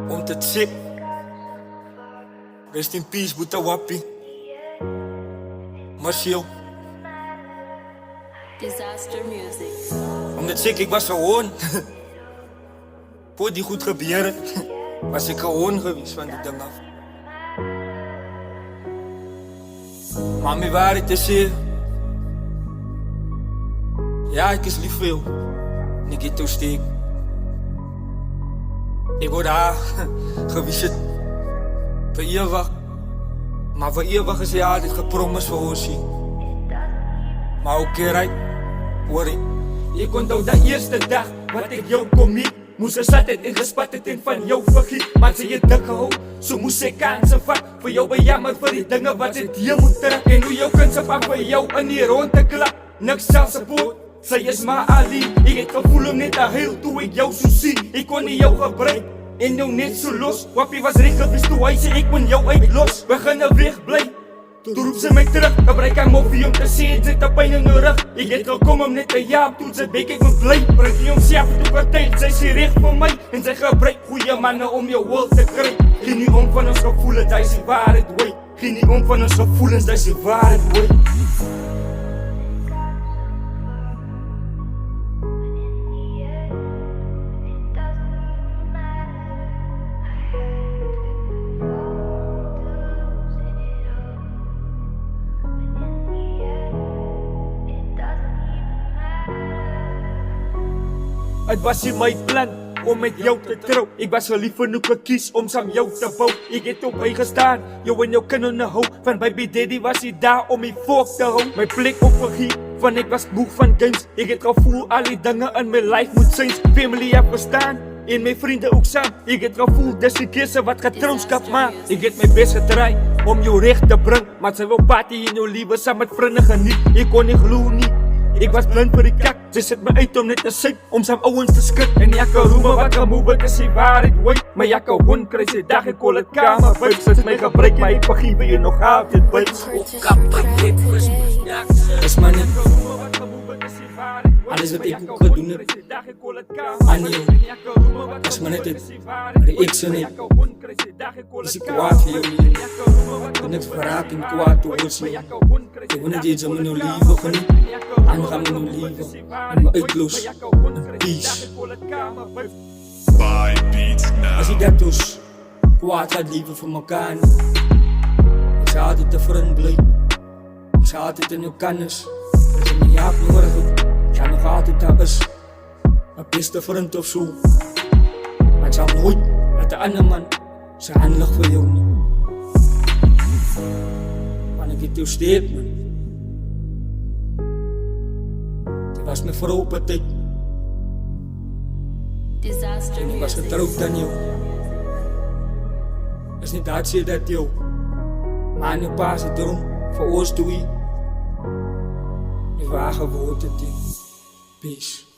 Om te check. Rest in peace, Buta Wapi. Marcel. Disaster music. Om te check, ik was gewoon. Voor die goed gebeuren, was ik gewoon geweest van die ding af. Maar mijn waarheid is hier. Ja, ik is lief voor jou. Ik ga toesteek. Ik word daar geweest. Voor eeuwig. Maar voor eeuwig is hij altijd gepromised voor ons hier. Maar oké, right? Hoor ik. Ik onthou de eerste dag wat ik jou kom hier. Moest er zat het en gespat het en van jou vergiet. Maar ze je dik gehou, so moest ik kansen vat. Voor jou bejammer vir die dinge wat het hier moet terug. En hoe jou kunst pak vir jou in die rond te klap. Niks selfsupport, sy is maar alleen. Ik het gevoel om net te heel toe ek jou so sien. Ik kon nie jou gebruik en jou net so los. Wappie was recht geweest toe hy sê ek moet jou uitlos. Begin weg bly. Toe roep sy my terug, gebruik hy moffie om te sê het sy te pijn in die rug. Ek het gekom om net te jaap, toe sy bek ek moet bly. Bring die homself toe partij, sy sê recht vir my. En sy gebruik goeie manne om jou wil te kry. Geen nie om van ons gevoelens, dat is die waarheid, wey. Geen nie om van ons gevoelens, dat is die waarheid, wey. Het was nie my plan om met jou te trou. Ek was verlief en ook gekies om saam jou te bou. Ek het op my gestaan, jou en jou kinderne hou. Van baby daddy was hy daar om my volk te hou. My plek opgegee, want ek was moeg van games. Ek het gevoel al die dinge in my life moet change. Family heb gestaan, en my vriende ook saam. Ek het gevoel, dis die keuse wat getrouwskap maak. Ek het my best getry om jou recht te bring. Maar sy wil party in jou liewe saam met vriende geniet. Ek kon nie glo nie. Ik was blind voor die kak, ze zet me uit om net te sing, om saam ouwens te skit. En jakke roemen wat gemoe, is die waarheid, wey. Maar jakke hond krijg sy dag, ek call het kamer, buik. Sinds my gebruik, maar ek vergewe je nog altijd, buik. Is maar net alles wat ik ook gedoen heb aan jou. Is maar net het reaction net. Is ik kwaad voor jou nie. En niks verraad en kwaad toe ons nie. Ek wil net iets om in jou leven geniet. Aangaan in jou leven. En my uitloos. En peace. As jy dat dus kwaad gaat leven voor mekaar nie. Ek sal altijd te vriend bly. Ek sal altijd in jou kennis. As jy my jaap nodig het. Ek sal nog altijd daar is. My beste vriend of so. Maar ek sal nooit dat 'n ander man sy handelig vir jou nie. Want ek het jou steek, man. Dit was my vrou op 'n tyd. Disaster En ek was music. getrouwd aan jou. Is nie dat sê dat jou maar in jou pa se droom vir ons toe. Die waar geword het. Peace.